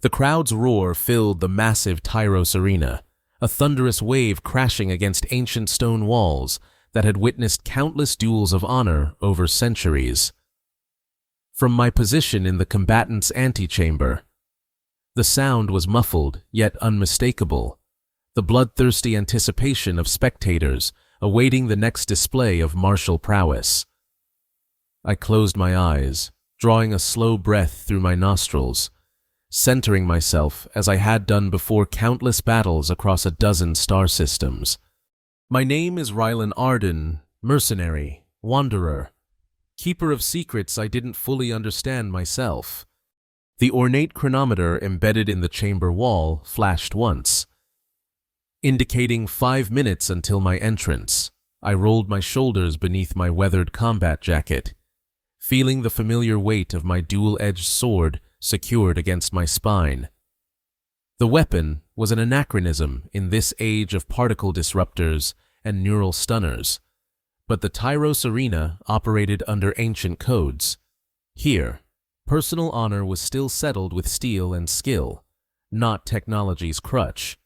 The crowd's roar filled the massive Tyros arena, a thunderous wave crashing against ancient stone walls that had witnessed countless duels of honor over centuries. From my position in the combatants' antechamber, the sound was muffled yet unmistakable, the bloodthirsty anticipation of spectators awaiting the next display of martial prowess. I closed my eyes, drawing a slow breath through my nostrils, centering myself as I had done before countless battles across a dozen star systems. My name is Rylan Arden, mercenary, wanderer, keeper of secrets I didn't fully understand myself. The ornate chronometer embedded in the chamber wall flashed once, indicating 5 minutes until my entrance. I rolled my shoulders beneath my weathered combat jacket, feeling the familiar weight of my dual-edged sword secured against my spine. The weapon was an anachronism in this age of particle disruptors and neural stunners, but the Tyros arena operated under ancient codes. Here, personal honor was still settled with steel and skill, not technology's crutch.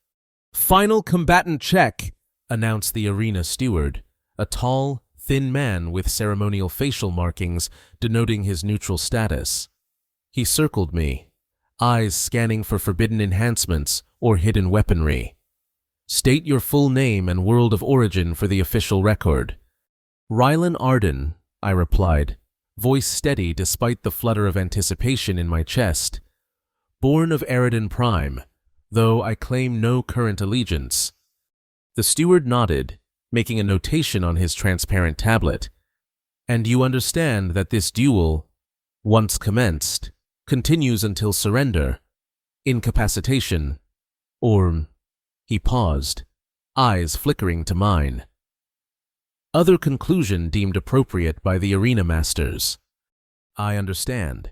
"Final combatant check," announced the arena steward, a tall, thin man with ceremonial facial markings denoting his neutral status. He circled me, eyes scanning for forbidden enhancements or hidden weaponry. "State your full name and world of origin for the official record." "Rylan Arden," I replied, voice steady despite the flutter of anticipation in my chest. "Born of Eridan Prime, though I claim no current allegiance." The steward nodded, making a notation on his transparent tablet. "And you understand that this duel, once commenced, continues until surrender, incapacitation, or—" He paused, eyes flickering to mine. "Other conclusion deemed appropriate by the arena masters." I understand.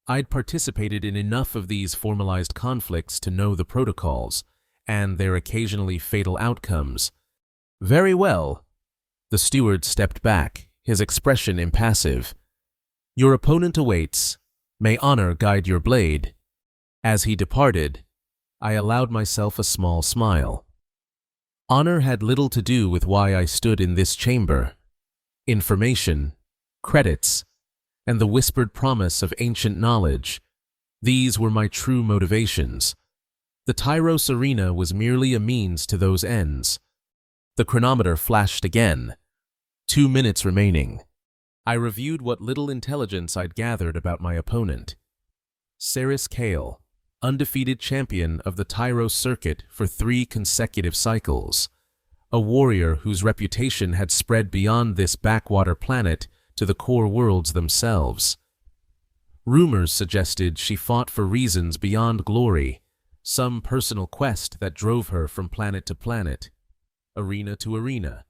I'd participated in enough of these formalized conflicts to know the protocols and their occasionally fatal outcomes. "Very well." The steward stepped back, his expression impassive. "Your opponent awaits. May honor guide your blade." As he departed, I allowed myself a small smile. Honor had little to do with why I stood in this chamber. Information, credits, and the whispered promise of ancient knowledge, these were my true motivations. The Tyros arena was merely a means to those ends. The chronometer flashed again. 2 minutes remaining. I reviewed what little intelligence I'd gathered about my opponent. Ceres Kale, undefeated champion of the Tyros circuit for 3 consecutive cycles. A warrior whose reputation had spread beyond this backwater planet to the core worlds themselves. Rumors suggested she fought for reasons beyond glory, some personal quest that drove her from planet to planet, arena to arena,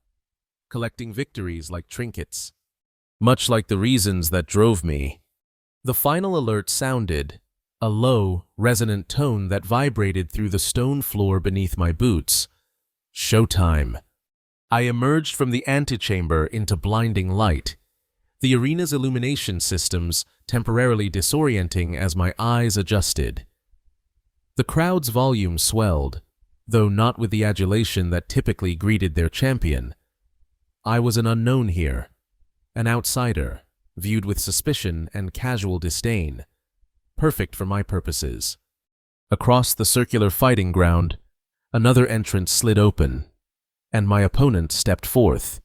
collecting victories like trinkets. Much like the reasons that drove me. The final alert sounded, a low, resonant tone that vibrated through the stone floor beneath my boots. Showtime. I emerged from the antechamber into blinding light, the arena's illumination systems temporarily disorienting as my eyes adjusted. The crowd's volume swelled, though not with the adulation that typically greeted their champion. I was an unknown here, an outsider, viewed with suspicion and casual disdain, perfect for my purposes. Across the circular fighting ground, another entrance slid open, and my opponent stepped forth.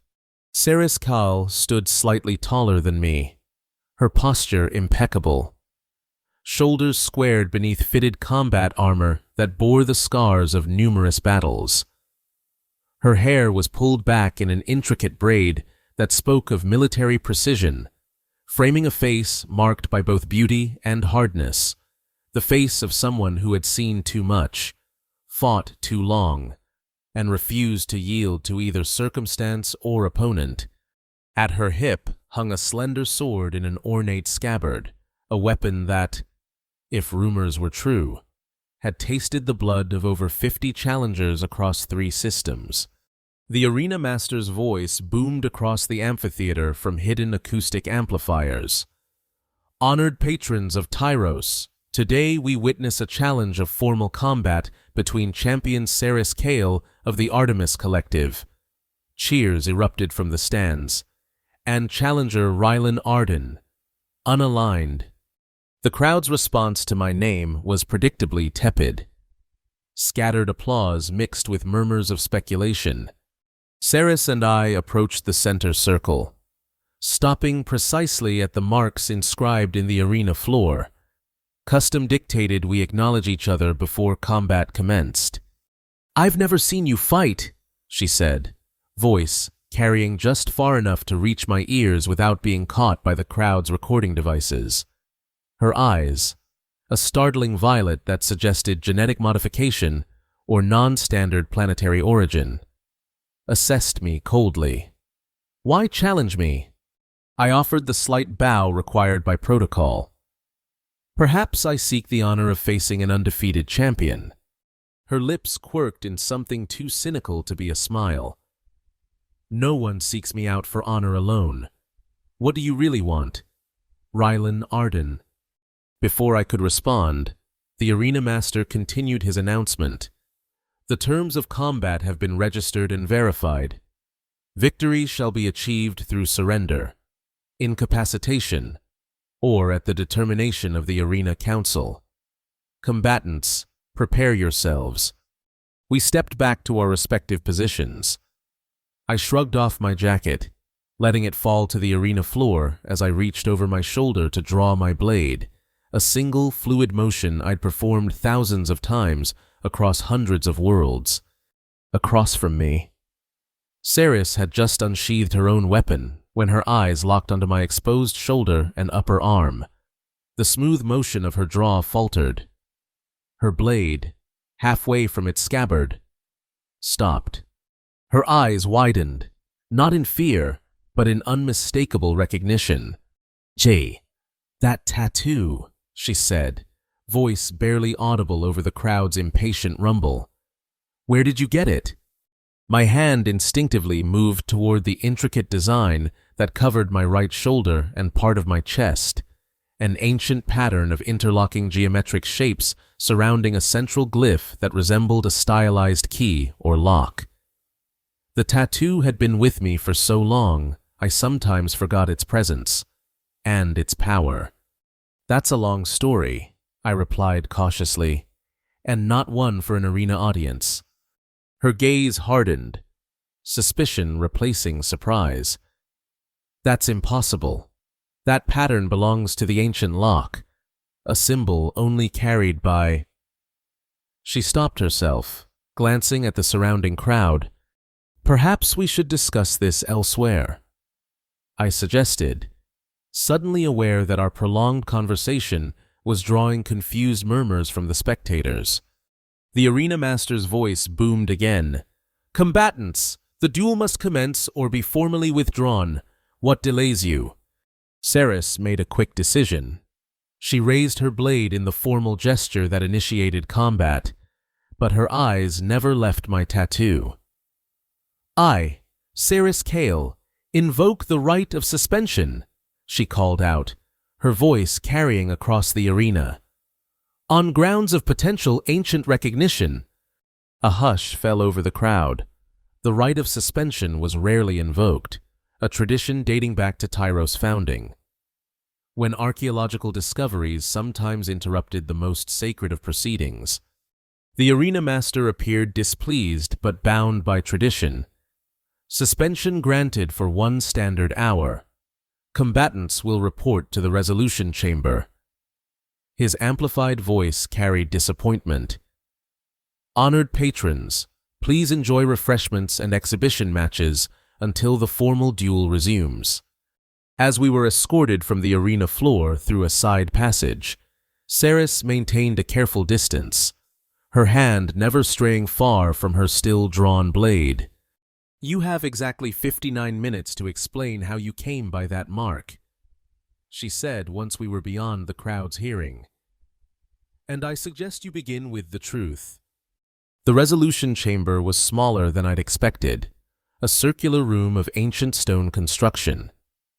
Ceres Kal stood slightly taller than me, her posture impeccable, shoulders squared beneath fitted combat armor that bore the scars of numerous battles. Her hair was pulled back in an intricate braid that spoke of military precision, framing a face marked by both beauty and hardness, the face of someone who had seen too much, fought too long, and refused to yield to either circumstance or opponent. At her hip hung a slender sword in an ornate scabbard, a weapon that, if rumors were true, had tasted the blood of over 50 challengers across 3 systems. The arena master's voice boomed across the amphitheater from hidden acoustic amplifiers. "Honored patrons of Tyros, Today we witness a challenge of formal combat between champion Ceres Kale of the Artemis Collective. Cheers erupted from the stands. And challenger Rylan Arden, unaligned. The crowd's response to my name was predictably tepid. Scattered applause mixed with murmurs of speculation. Ceres and I approached the center circle, stopping precisely at the marks inscribed in the arena floor. Custom dictated we acknowledge each other before combat commenced. "I've never seen you fight," she said, voice carrying just far enough to reach my ears without being caught by the crowd's recording devices. Her eyes, a startling violet that suggested genetic modification or non-standard planetary origin, assessed me coldly. "Why challenge me?" I offered the slight bow required by protocol. "Perhaps I seek the honor of facing an undefeated champion." Her lips quirked in something too cynical to be a smile. "No one seeks me out for honor alone. What do you really want?" "Rylan Arden." Before I could respond, the arena master continued his announcement. "The terms of combat have been registered and verified. Victory shall be achieved through surrender, incapacitation, or at the determination of the Arena Council. Combatants, prepare yourselves." We stepped back to our respective positions. I shrugged off my jacket, letting it fall to the arena floor as I reached over my shoulder to draw my blade, a single fluid motion I'd performed thousands of times across hundreds of worlds. Across from me, Ceres had just unsheathed her own weapon when her eyes locked onto my exposed shoulder and upper arm. The smooth motion of her draw faltered. Her blade, halfway from its scabbard, stopped. Her eyes widened, not in fear, but in unmistakable recognition. "Jay, that tattoo," she said, voice barely audible over the crowd's impatient rumble. "Where did you get it?" My hand instinctively moved toward the intricate design that covered my right shoulder and part of my chest, an ancient pattern of interlocking geometric shapes surrounding a central glyph that resembled a stylized key or lock. The tattoo had been with me for so long, I sometimes forgot its presence and its power. "That's a long story," I replied cautiously, "and not one for an arena audience." Her gaze hardened, suspicion replacing surprise. "That's impossible. That pattern belongs to the ancient lock, a symbol only carried by—" She stopped herself, glancing at the surrounding crowd. "Perhaps we should discuss this elsewhere," I suggested, suddenly aware that our prolonged conversation was drawing confused murmurs from the spectators. The arena master's voice boomed again. "Combatants, the duel must commence or be formally withdrawn. What delays you?" Ceres made a quick decision. She raised her blade in the formal gesture that initiated combat, but her eyes never left my tattoo. "I, Ceres Kale, invoke the right of suspension," she called out, her voice carrying across the arena. "On grounds of potential ancient recognition." A hush fell over the crowd. The right of suspension was rarely invoked, a tradition dating back to Tyros' founding. When archaeological discoveries sometimes interrupted the most sacred of proceedings, the arena master appeared displeased but bound by tradition. "Suspension granted for 1 standard hour. Combatants will report to the resolution chamber." His amplified voice carried disappointment. "Honored patrons, please enjoy refreshments and exhibition matches until the formal duel resumes." As we were escorted from the arena floor through a side passage, Ceres maintained a careful distance, her hand never straying far from her still-drawn blade. "You have exactly 59 minutes to explain how you came by that mark," she said once we were beyond the crowd's hearing. "And I suggest you begin with the truth." The resolution chamber was smaller than I'd expected, a circular room of ancient stone construction,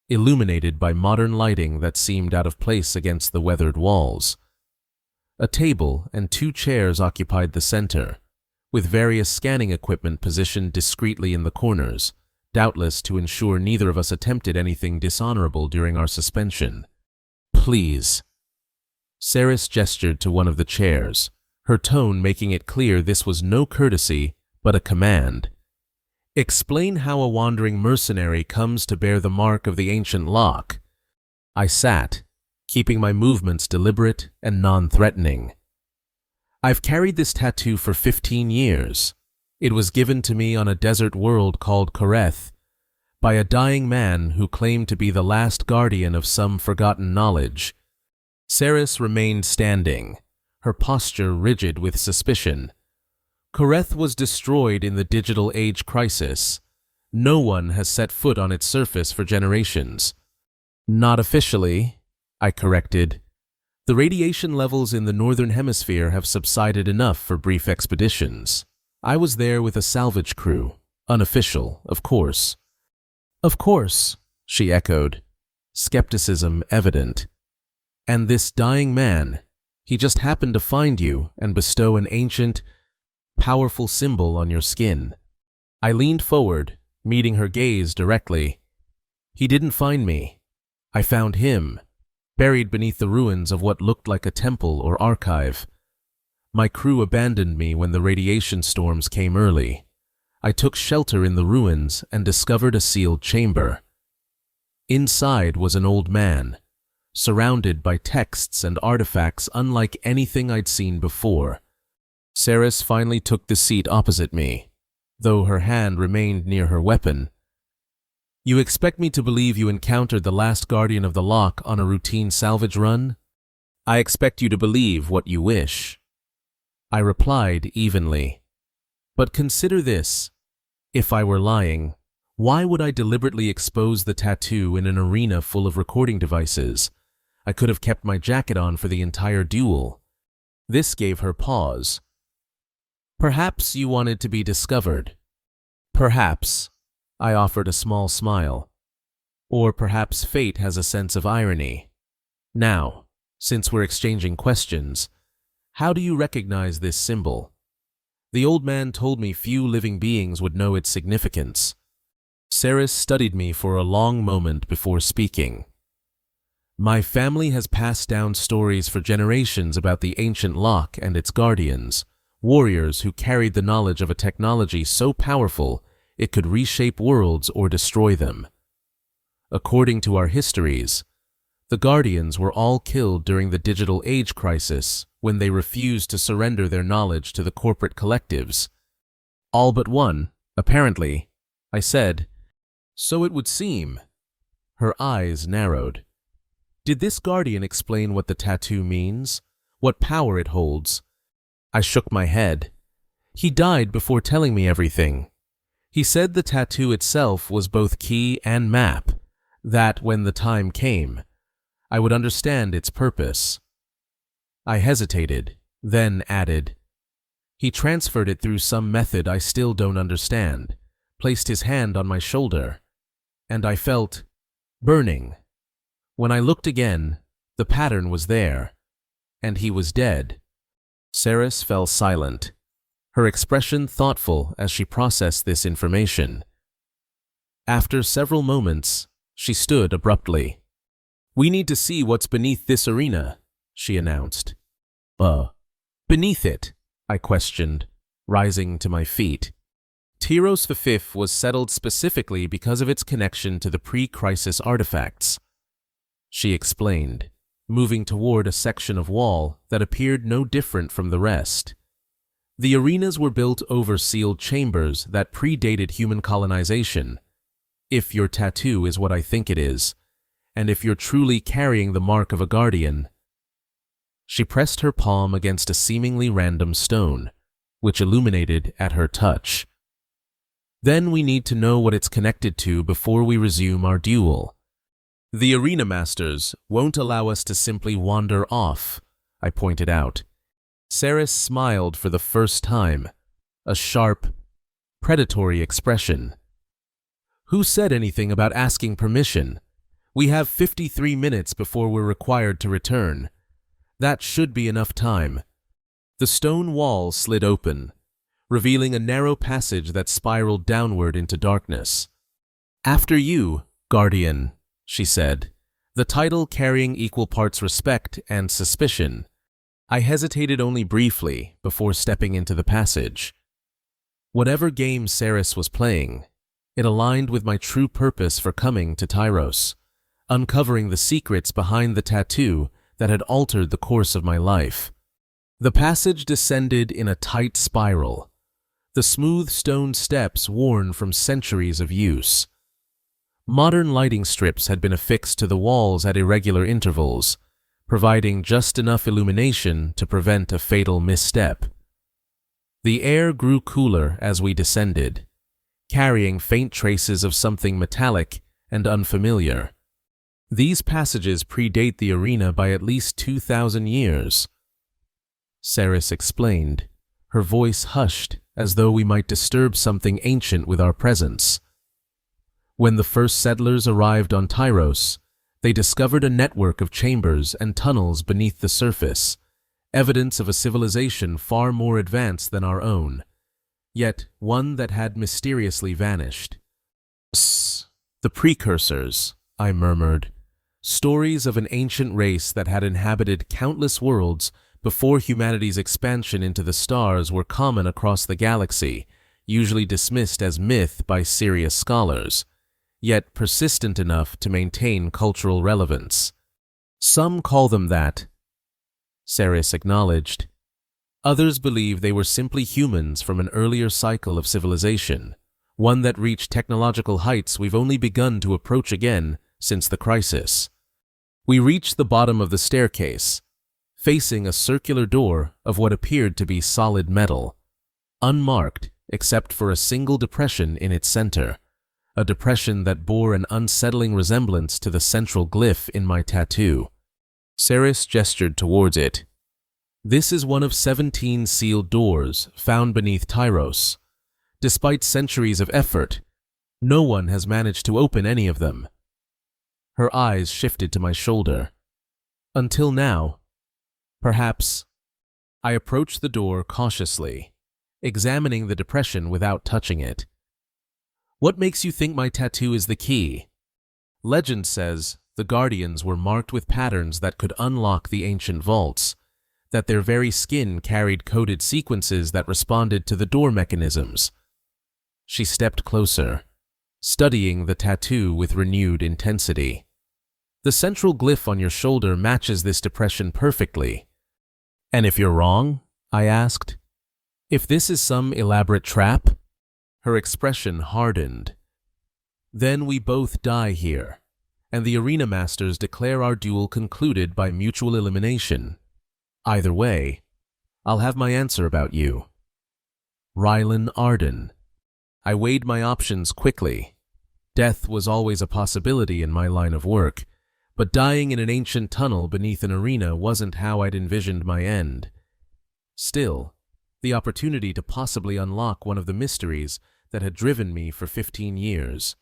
illuminated by modern lighting that seemed out of place against the weathered walls. A table and 2 chairs occupied the center, with various scanning equipment positioned discreetly in the corners, doubtless to ensure neither of us attempted anything dishonorable during our suspension. "Please." Saris gestured to one of the chairs, her tone making it clear this was no courtesy, but a command. "Explain how a wandering mercenary comes to bear the mark of the ancient lock." I sat, keeping my movements deliberate and non-threatening. "I've carried this tattoo for 15 years. It was given to me on a desert world called Koreth by a dying man who claimed to be the last guardian of some forgotten knowledge." Saris remained standing, her posture rigid with suspicion. "Koreth was destroyed in the digital age crisis. No one has set foot on its surface for generations." "Not officially," I corrected. "The radiation levels in the northern hemisphere have subsided enough for brief expeditions. I was there with a salvage crew. Unofficial, of course." "Of course," she echoed, skepticism evident. "And this dying man, he just happened to find you and bestow an ancient, powerful symbol on your skin." I leaned forward, meeting her gaze directly. "He didn't find me. I found him, buried beneath the ruins of what looked like a temple or archive. My crew abandoned me when the radiation storms came early. I took shelter in the ruins and discovered a sealed chamber. Inside was an old man, surrounded by texts and artifacts unlike anything I'd seen before." Saris finally took the seat opposite me, though her hand remained near her weapon. "You expect me to believe you encountered the last guardian of the lock on a routine salvage run? I expect you to believe what you wish." I replied evenly. "But consider this. If I were lying, why would I deliberately expose the tattoo in an arena full of recording devices? I could have kept my jacket on for the entire duel." This gave her pause. "Perhaps you wanted to be discovered." "Perhaps," I offered a small smile. "Or perhaps fate has a sense of irony. Now, since we're exchanging questions, how do you recognize this symbol? The old man told me few living beings would know its significance." Saris studied me for a long moment before speaking. "My family has passed down stories for generations about the ancient lock and its guardians, warriors who carried the knowledge of a technology so powerful it could reshape worlds or destroy them. According to our histories, the guardians were all killed during the digital age crisis when they refused to surrender their knowledge to the corporate collectives. All but one, apparently," I said. "So it would seem." Her eyes narrowed. "Did this guardian explain what the tattoo means? What power it holds?" I shook my head. "He died before telling me everything. He said the tattoo itself was both key and map, that when the time came, I would understand its purpose." I hesitated, then added, "He transferred it through some method I still don't understand, placed his hand on my shoulder, and I felt burning. When I looked again, the pattern was there, and he was dead." Saris fell silent, her expression thoughtful as she processed this information. After several moments, she stood abruptly. "We need to see what's beneath this arena," she announced. Beneath it?" I questioned, rising to my feet. Tyros V was settled specifically because of its connection to the pre-crisis artifacts, she explained, moving toward a section of wall that appeared no different from the rest. The arenas were built over sealed chambers that predated human colonization. If your tattoo is what I think it is, and if you're truly carrying the mark of a guardian. She pressed her palm against a seemingly random stone, which illuminated at her touch. Then we need to know what it's connected to before we resume our duel. The arena masters won't allow us to simply wander off, I pointed out. Saris smiled for the first time, a sharp, predatory expression. Who said anything about asking permission? We have 53 minutes before we're required to return. That should be enough time. The stone wall slid open, revealing a narrow passage that spiraled downward into darkness. "After you, Guardian," she said, the title carrying equal parts respect and suspicion. I hesitated only briefly before stepping into the passage. Whatever game Ceres was playing, it aligned with my true purpose for coming to Tyros, uncovering the secrets behind the tattoo that had altered the course of my life. The passage descended in a tight spiral, the smooth stone steps worn from centuries of use. Modern lighting strips had been affixed to the walls at irregular intervals, providing just enough illumination to prevent a fatal misstep. The air grew cooler as we descended, carrying faint traces of something metallic and unfamiliar. These passages predate the arena by at least 2,000 years. Ceres explained, her voice hushed as though we might disturb something ancient with our presence. When the first settlers arrived on Tyros, they discovered a network of chambers and tunnels beneath the surface, evidence of a civilization far more advanced than our own, yet one that had mysteriously vanished. "The precursors," I murmured, stories of an ancient race that had inhabited countless worlds before humanity's expansion into the stars were common across the galaxy, usually dismissed as myth by serious scholars, yet persistent enough to maintain cultural relevance. "Some call them that," Ceres acknowledged. "Others believe they were simply humans from an earlier cycle of civilization, one that reached technological heights we've only begun to approach again since the crisis." We reached the bottom of the staircase, facing a circular door of what appeared to be solid metal, unmarked except for a single depression in its center, a depression that bore an unsettling resemblance to the central glyph in my tattoo. Ceres gestured towards it. "This is one of 17 sealed doors found beneath Tyros. Despite centuries of effort, no one has managed to open any of them." Her eyes shifted to my shoulder. "Until now. Perhaps." I approached the door cautiously, examining the depression without touching it. "What makes you think my tattoo is the key?" "Legend says the Guardians were marked with patterns that could unlock the ancient vaults, that their very skin carried coded sequences that responded to the door mechanisms." She stepped closer, studying the tattoo with renewed intensity. "The central glyph on your shoulder matches this depression perfectly." "And if you're wrong?" I asked. "If this is some elaborate trap?" Her expression hardened. "Then we both die here, and the arena masters declare our duel concluded by mutual elimination. Either way, I'll have my answer about you." Rylan Arden. I weighed my options quickly. Death was always a possibility in my line of work, but dying in an ancient tunnel beneath an arena wasn't how I'd envisioned my end. Still, the opportunity to possibly unlock one of the mysteries that had driven me for 15 years.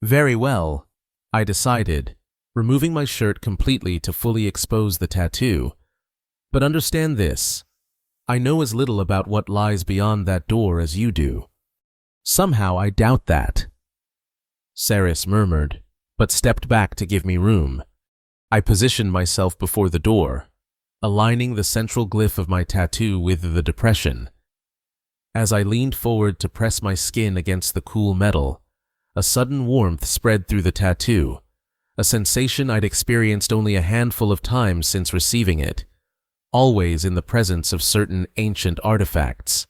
"Very well," I decided, removing my shirt completely to fully expose the tattoo. "But understand this, I know as little about what lies beyond that door as you do." "Somehow I doubt that," Ceres murmured, but stepped back to give me room. I positioned myself before the door, aligning the central glyph of my tattoo with the depression. As I leaned forward to press my skin against the cool metal, a sudden warmth spread through the tattoo, a sensation I'd experienced only a handful of times since receiving it, always in the presence of certain ancient artifacts.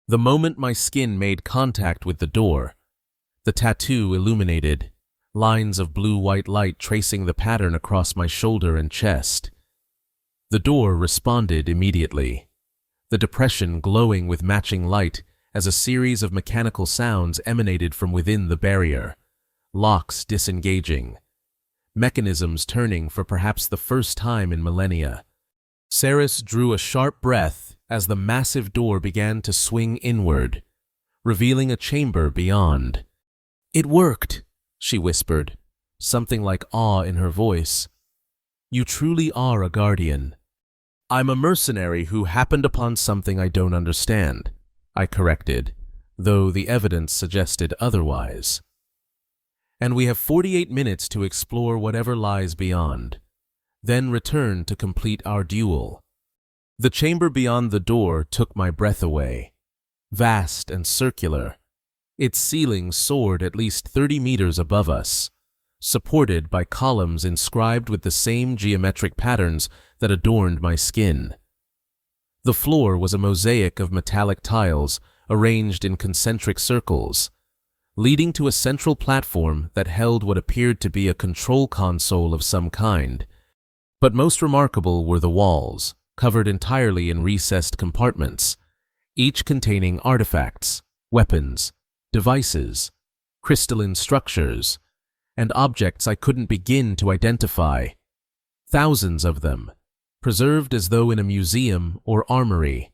The moment my skin made contact with the door, the tattoo illuminated, lines of blue-white light tracing the pattern across my shoulder and chest. The door responded immediately, the depression glowing with matching light as a series of mechanical sounds emanated from within the barrier, locks disengaging, mechanisms turning for perhaps the first time in millennia. Ceres drew a sharp breath as the massive door began to swing inward, revealing a chamber beyond. "It worked," she whispered, something like awe in her voice. "You truly are a guardian, I'm a mercenary who happened upon something I don't understand, I corrected, though the evidence suggested otherwise. And we have 48 minutes to explore whatever lies beyond, then return to complete our duel. The chamber beyond the door took my breath away. Vast and circular, its ceiling soared at least 30 meters above us, supported by columns inscribed with the same geometric patterns that adorned my skin. The floor was a mosaic of metallic tiles arranged in concentric circles, leading to a central platform that held what appeared to be a control console of some kind. But most remarkable were the walls, covered entirely in recessed compartments, each containing artifacts, weapons, devices, crystalline structures, and objects I couldn't begin to identify. Thousands of them, preserved as though in a museum or armory.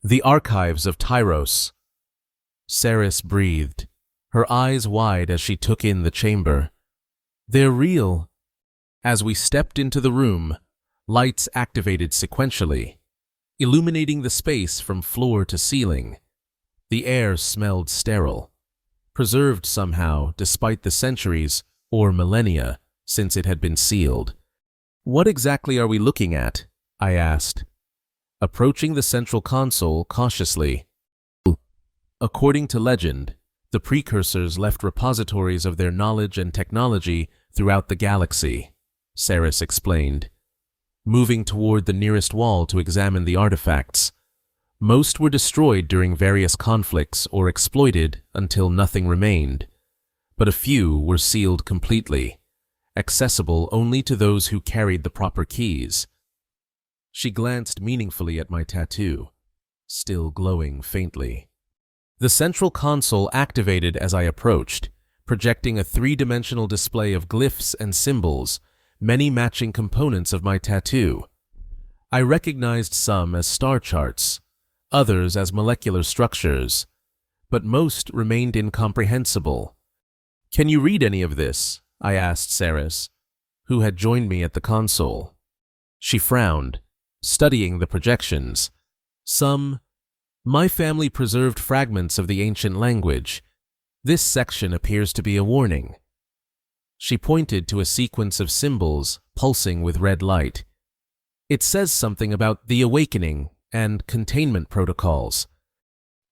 The archives of Tyros. Ceres breathed, her eyes wide as she took in the chamber. They're real. As we stepped into the room, lights activated sequentially, illuminating the space from floor to ceiling. The air smelled sterile, preserved somehow despite the centuries or millennia since it had been sealed. What exactly are we looking at? I asked, approaching the central console cautiously. According to legend, the precursors left repositories of their knowledge and technology throughout the galaxy, Ceres explained, moving toward the nearest wall to examine the artifacts. Most were destroyed during various conflicts or exploited until nothing remained, but a few were sealed completely, accessible only to those who carried the proper keys. She glanced meaningfully at my tattoo, still glowing faintly. The central console activated as I approached, projecting a three-dimensional display of glyphs and symbols, many matching components of my tattoo. I recognized some as star charts, others as molecular structures, but most remained incomprehensible. Can you read any of this? I asked Ceres, who had joined me at the console. She frowned, studying the projections. My family preserved fragments of the ancient language. This section appears to be a warning. She pointed to a sequence of symbols pulsing with red light. It says something about the awakening and containment protocols.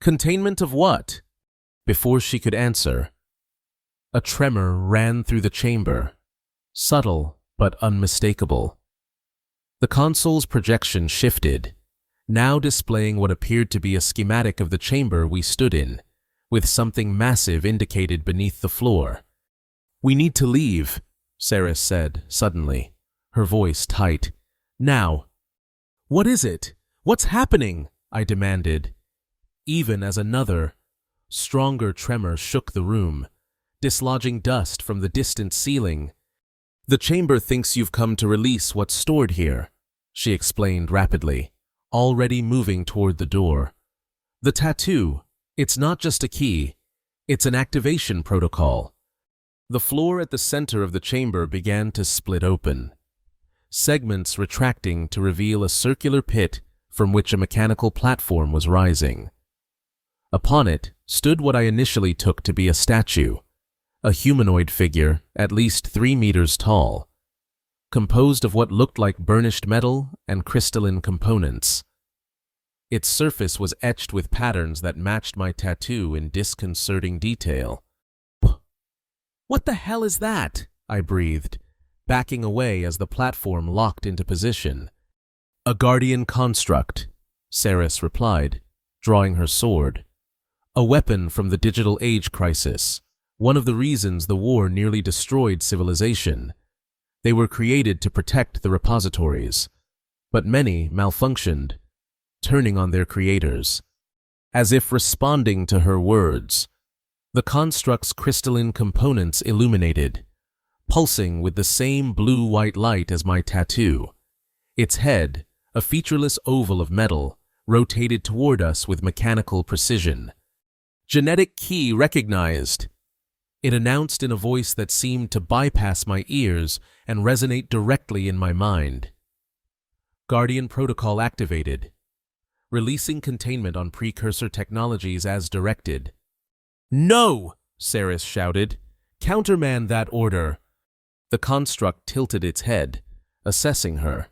Containment of what? Before she could answer, a tremor ran through the chamber, subtle but unmistakable. The console's projection shifted, now displaying what appeared to be a schematic of the chamber we stood in, with something massive indicated beneath the floor. We need to leave, Ceres said suddenly, her voice tight. Now. What is it? What's happening? I demanded, even as another, stronger tremor shook the room, dislodging dust from the distant ceiling. The chamber thinks you've come to release what's stored here, she explained rapidly, already moving toward the door. The tattoo, it's not just a key, it's an activation protocol. The floor at the center of the chamber began to split open, segments retracting to reveal a circular pit from which a mechanical platform was rising. Upon it stood what I initially took to be a statue, a humanoid figure at least 3 meters tall, composed of what looked like burnished metal and crystalline components. Its surface was etched with patterns that matched my tattoo in disconcerting detail. What the hell is that? I breathed, backing away as the platform locked into position. A guardian construct, Ceres replied, drawing her sword. A weapon from the digital age crisis, one of the reasons the war nearly destroyed civilization. They were created to protect the repositories, but many malfunctioned, turning on their creators. As if responding to her words, the construct's crystalline components illuminated, pulsing with the same blue-white light as my tattoo. Its head, a featureless oval of metal, rotated toward us with mechanical precision. Genetic key recognized, it announced in a voice that seemed to bypass my ears and resonate directly in my mind. Guardian Protocol activated. Releasing containment on precursor technologies as directed. "No!" Ceres shouted. "Countermand that order." The construct tilted its head, assessing her.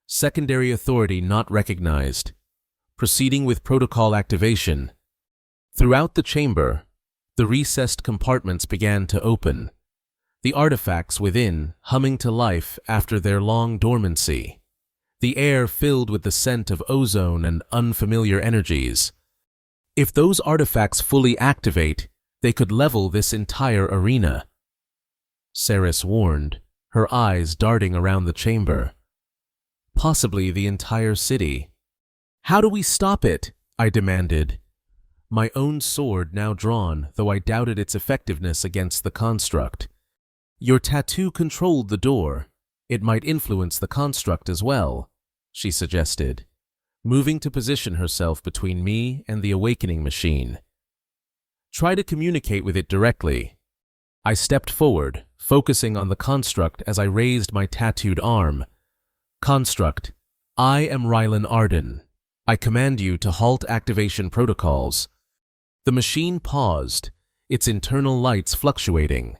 Secondary authority not recognized. Proceeding with protocol activation. Throughout the chamber, the recessed compartments began to open, the artifacts within humming to life after their long dormancy. The air filled with the scent of ozone and unfamiliar energies. If those artifacts fully activate, they could level this entire arena. Ceres warned, her eyes darting around the chamber. Possibly the entire city. "How do we stop it?" I demanded. My own sword now drawn, though I doubted its effectiveness against the construct. "Your tattoo controlled the door. It might influence the construct as well," she suggested, moving to position herself between me and the awakening machine. "Try to communicate with it directly." I stepped forward, focusing on the construct as I raised my tattooed arm. "Construct, I am Rylan Arden. I command you to halt activation protocols." The machine paused, its internal lights fluctuating.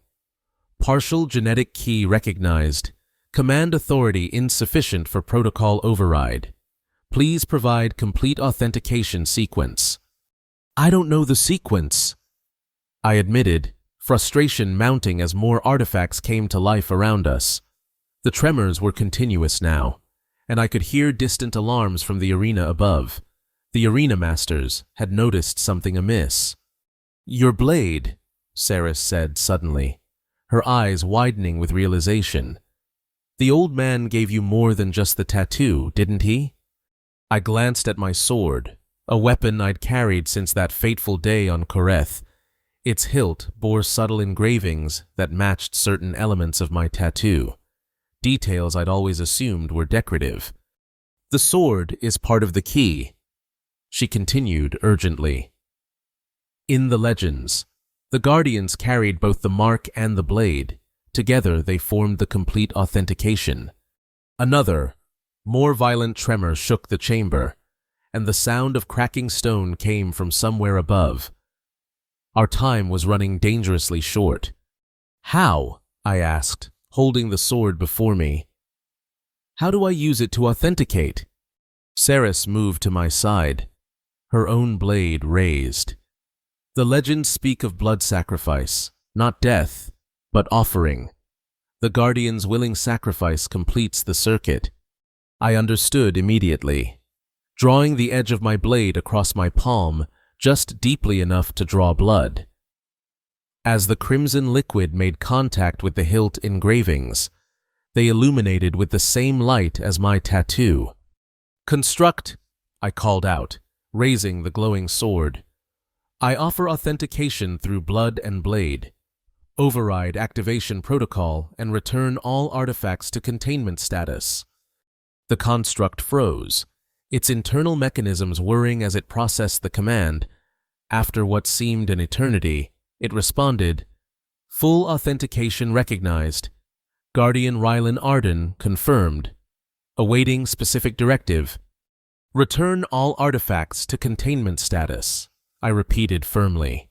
Partial genetic key recognized. Command authority insufficient for protocol override. Please provide complete authentication sequence. "I don't know the sequence," I admitted, frustration mounting as more artifacts came to life around us. The tremors were continuous now, and I could hear distant alarms from the arena above. The arena masters had noticed something amiss. "Your blade," Ceres said suddenly, her eyes widening with realization. "The old man gave you more than just the tattoo, didn't he?" I glanced at my sword, a weapon I'd carried since that fateful day on Koreth. Its hilt bore subtle engravings that matched certain elements of my tattoo, details I'd always assumed were decorative. "The sword is part of the key," she continued urgently. "In the legends, the Guardians carried both the mark and the blade. Together they formed the complete authentication." Another, more violent tremor shook the chamber, and the sound of cracking stone came from somewhere above. Our time was running dangerously short. "How?" I asked, holding the sword before me. "How do I use it to authenticate?" Ceres moved to my side, her own blade raised. "The legends speak of blood sacrifice, not death, but offering. The Guardian's willing sacrifice completes the circuit." I understood immediately, drawing the edge of my blade across my palm just deeply enough to draw blood. As the crimson liquid made contact with the hilt engravings, they illuminated with the same light as my tattoo. "Construct," I called out, raising the glowing sword. "I offer authentication through blood and blade. Override activation protocol and return all artifacts to containment status." The construct froze, its internal mechanisms whirring as it processed the command. After what seemed an eternity, it responded, "Full authentication recognized. Guardian Rylan Arden confirmed. Awaiting specific directive. Return all artifacts to containment status," I repeated firmly.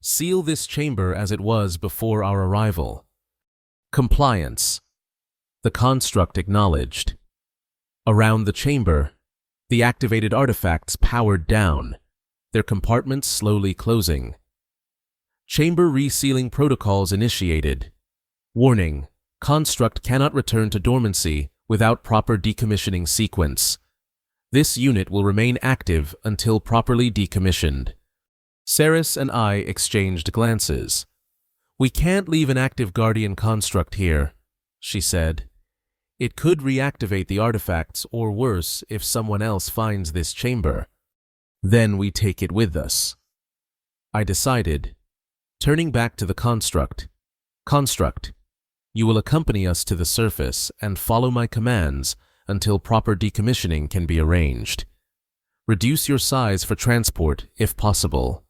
"Seal this chamber as it was before our arrival." "Compliance," the construct acknowledged. Around the chamber, the activated artifacts powered down, their compartments slowly closing. Chamber resealing protocols initiated. Warning: construct cannot return to dormancy without proper decommissioning sequence. This unit will remain active until properly decommissioned. Ceres and I exchanged glances. "We can't leave an active Guardian construct here," she said. "It could reactivate the artifacts, or worse, if someone else finds this chamber. Then we take it with us." I decided, turning back to the construct. "Construct, you will accompany us to the surface and follow my commands until proper decommissioning can be arranged. Reduce your size for transport, if possible."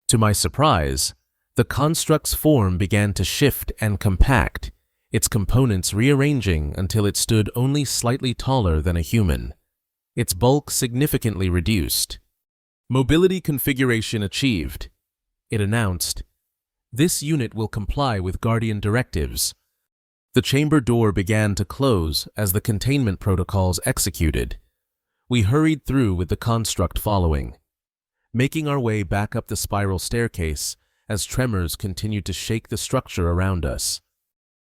To my surprise, the construct's form began to shift and compact, its components rearranging until it stood only slightly taller than a human, its bulk significantly reduced. "Mobility configuration achieved," it announced. "This unit will comply with Guardian directives." The chamber door began to close as the containment protocols executed. We hurried through with the construct following, making our way back up the spiral staircase as tremors continued to shake the structure around us.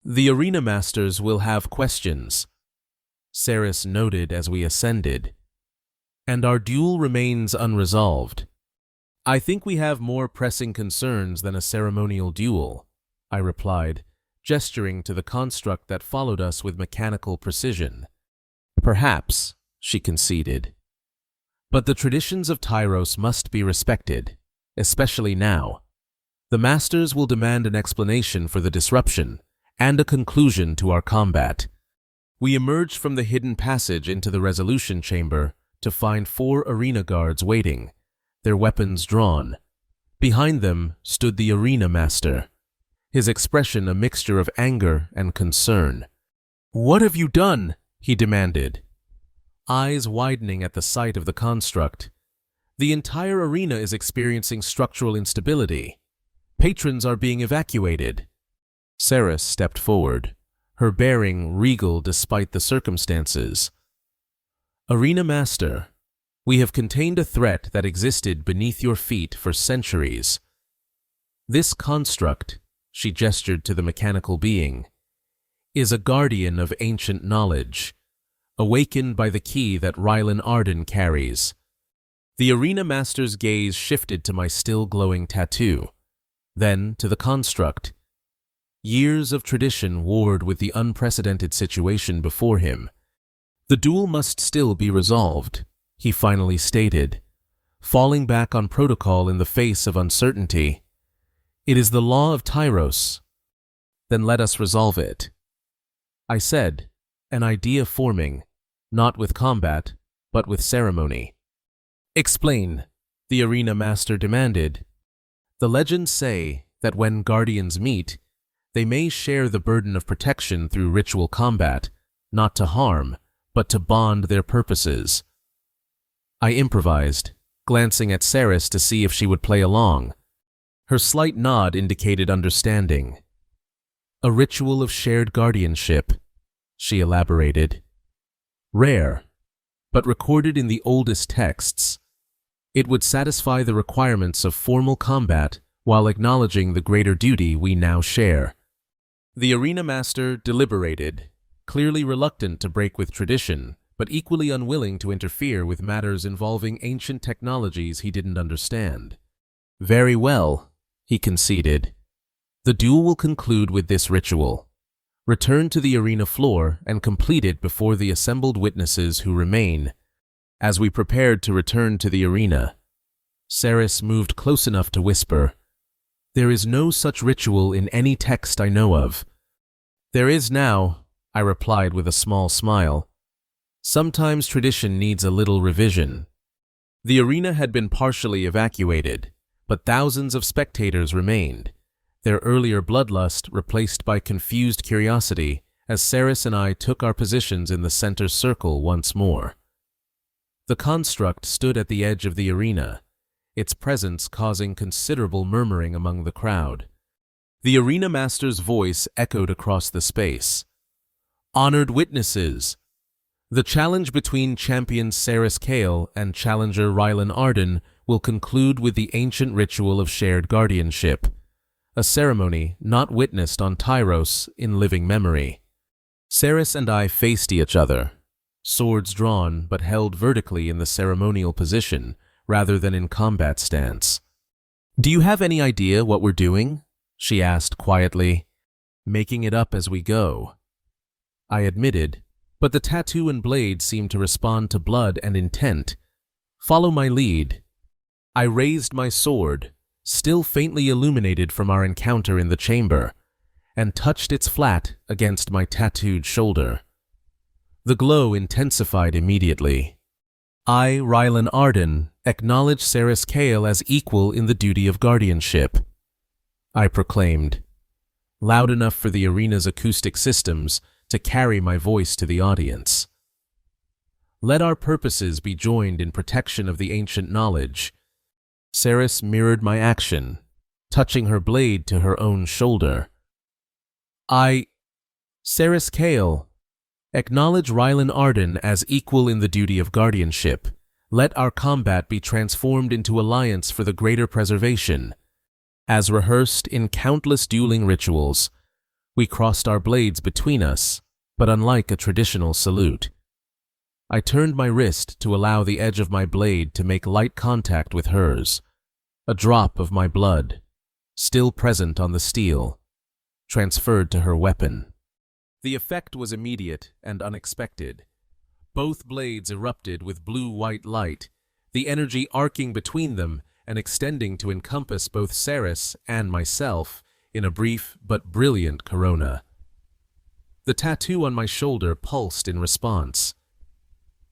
"The arena masters will have questions," Ceres noted as we ascended. "And our duel remains unresolved." "I think we have more pressing concerns than a ceremonial duel," I replied, gesturing to the construct that followed us with mechanical precision. "Perhaps," she conceded. "But the traditions of Tyros must be respected, especially now. The Masters will demand an explanation for the disruption and a conclusion to our combat." We emerged from the hidden passage into the resolution chamber to find 4 arena guards waiting, their weapons drawn. Behind them stood the arena master, his expression a mixture of anger and concern. "What have you done?" he demanded, eyes widening at the sight of the construct. "The entire arena is experiencing structural instability. Patrons are being evacuated." Ceres stepped forward, her bearing regal despite the circumstances. "Arena Master, we have contained a threat that existed beneath your feet for centuries. This construct," she gestured to the mechanical being, "is a guardian of ancient knowledge, awakened by the key that Rylan Arden carries." The arena master's gaze shifted to my still glowing tattoo, then to the construct. Years of tradition warred with the unprecedented situation before him. "The duel must still be resolved," he finally stated, falling back on protocol in the face of uncertainty. "It is the law of Tyros." "Then let us resolve it," I said, an idea forming, not with combat, but with ceremony. "Explain," the arena master demanded. "The legends say that when guardians meet, they may share the burden of protection through ritual combat, not to harm, but to bond their purposes." I improvised, glancing at Ceres to see if she would play along. Her slight nod indicated understanding. "A ritual of shared guardianship," she elaborated. "Rare, but recorded in the oldest texts. It would satisfy the requirements of formal combat while acknowledging the greater duty we now share." The arena master deliberated, clearly reluctant to break with tradition, but equally unwilling to interfere with matters involving ancient technologies he didn't understand. "Very well," he conceded. "The duel will conclude with this ritual. Return to the arena floor and complete it before the assembled witnesses who remain." As we prepared to return to the arena, Ceres moved close enough to whisper, "There is no such ritual in any text I know of." "There is now," I replied with a small smile. "Sometimes tradition needs a little revision." The arena had been partially evacuated, but thousands of spectators remained, their earlier bloodlust replaced by confused curiosity as Ceres and I took our positions in the center circle once more. The construct stood at the edge of the arena, its presence causing considerable murmuring among the crowd. The arena master's voice echoed across the space. "Honored witnesses, the challenge between champion Ceres Kale and challenger Rylan Arden will conclude with the ancient ritual of shared guardianship, a ceremony not witnessed on Tyros in living memory." Ceres and I faced each other, swords drawn but held vertically in the ceremonial position rather than in combat stance. "Do you have any idea what we're doing?" she asked quietly. "Making it up as we go," I admitted, but the tattoo and blade seemed to respond to blood and intent. "Follow my lead." I raised my sword, still faintly illuminated from our encounter in the chamber, and touched its flat against my tattooed shoulder. The glow intensified immediately. "I, Rylan Arden, acknowledge Ceres Kale as equal in the duty of guardianship," I proclaimed. loud enough for the arena's acoustic systems to carry my voice to the audience. Let our purposes be joined in protection of the ancient knowledge. Ceres mirrored my action, touching her blade to her own shoulder. Ceres Kale, acknowledge Rylan Arden as equal in the duty of guardianship. Let our combat be transformed into alliance for the greater preservation. As rehearsed in countless dueling rituals, we crossed our blades between us, but unlike a traditional salute. I turned my wrist to allow the edge of my blade to make light contact with hers. A drop of my blood, still present on the steel, transferred to her weapon. The effect was immediate and unexpected. Both blades erupted with blue-white light, the energy arcing between them and extending to encompass both Ceres and myself in a brief but brilliant corona. The tattoo on my shoulder pulsed in response,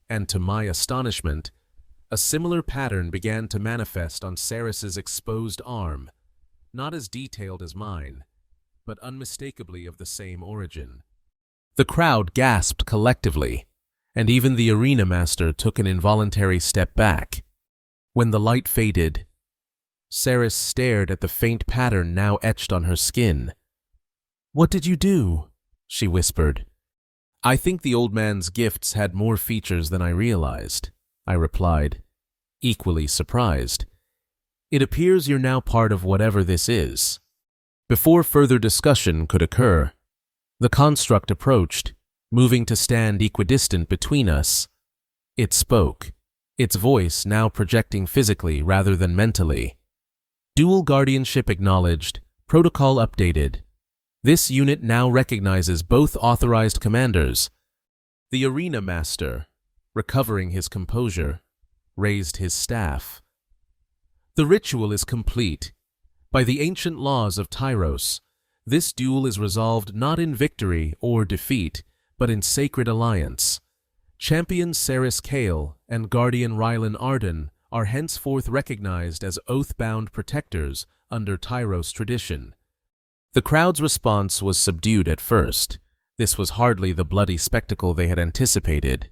and to my astonishment, a similar pattern began to manifest on Ceres's exposed arm, not as detailed as mine, but unmistakably of the same origin. The crowd gasped collectively, and even the arena master took an involuntary step back. When the light faded, Ceres stared at the faint pattern now etched on her skin. "What did you do?" she whispered. "I think the old man's gifts had more features than I realized," I replied, equally surprised. "It appears you're now part of whatever this is." Before further discussion could occur, the construct approached, moving to stand equidistant between us. It spoke, its voice now projecting physically rather than mentally. "Dual guardianship acknowledged, protocol updated. This unit now recognizes both authorized commanders." The arena master, recovering his composure, raised his staff. "The ritual is complete. By the ancient laws of Tyros, this duel is resolved not in victory or defeat, but in sacred alliance. Champion Ceres Kale and Guardian Rylan Arden are henceforth recognized as oath-bound protectors under Tyros tradition." The crowd's response was subdued at first. This was hardly the bloody spectacle they had anticipated.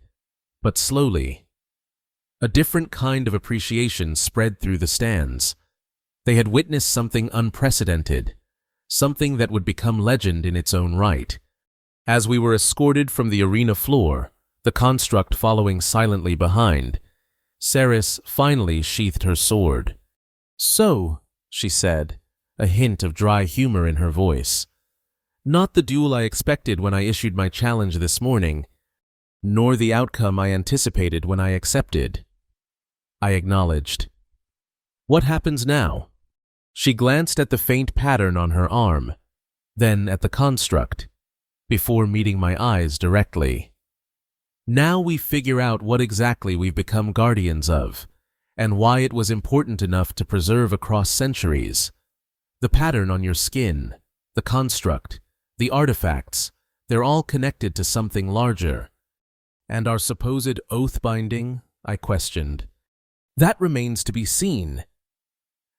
But slowly, a different kind of appreciation spread through the stands. They had witnessed something unprecedented, something that would become legend in its own right. As we were escorted from the arena floor, the construct following silently behind, Ceres finally sheathed her sword. "So," she said, a hint of dry humor in her voice, "not the duel I expected when I issued my challenge this morning, nor the outcome I anticipated when I accepted." I acknowledged. "What happens now?" She glanced at the faint pattern on her arm, then at the construct, before meeting my eyes directly. "Now we figure out what exactly we've become guardians of, and why it was important enough to preserve across centuries. The pattern on your skin, the construct, the artifacts, they're all connected to something larger." "And our supposed oath-binding?" I questioned. "That remains to be seen."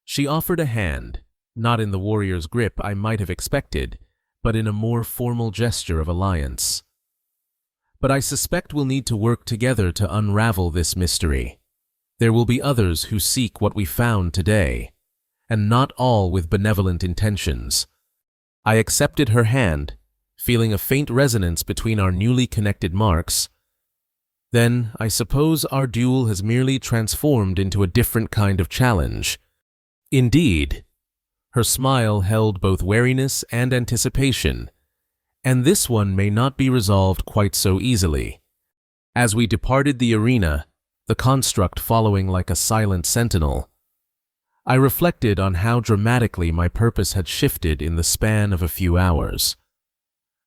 She offered a hand, not in the warrior's grip I might have expected, but in a more formal gesture of alliance. "But I suspect we'll need to work together to unravel this mystery. There will be others who seek what we found today, and not all with benevolent intentions." I accepted her hand, feeling a faint resonance between our newly connected marks. "Then I suppose our duel has merely transformed into a different kind of challenge." "Indeed." Her smile held both wariness and anticipation, "and this one may not be resolved quite so easily." As we departed the arena, the construct following like a silent sentinel, I reflected on how dramatically my purpose had shifted in the span of a few hours.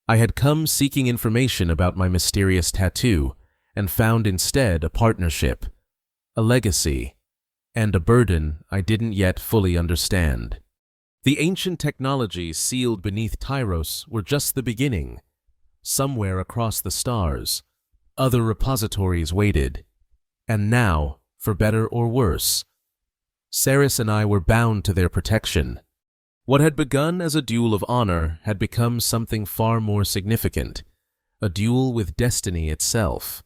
I had come seeking information about my mysterious tattoo, and found instead a partnership, a legacy, and a burden I didn't yet fully understand. The ancient technologies sealed beneath Tyros were just the beginning. Somewhere across the stars, other repositories waited. And now, for better or worse, Ceres and I were bound to their protection. What had begun as a duel of honor had become something far more significant, a duel with destiny itself.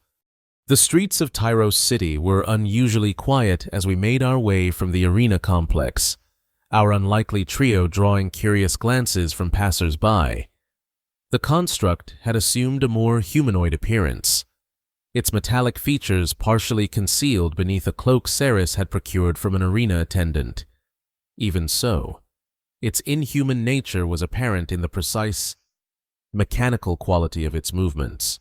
The streets of Tyros City were unusually quiet as we made our way from the arena complex, our unlikely trio drawing curious glances from passers-by. The construct had assumed a more humanoid appearance, its metallic features partially concealed beneath a cloak Ceres had procured from an arena attendant. Even so, its inhuman nature was apparent in the precise, mechanical quality of its movements.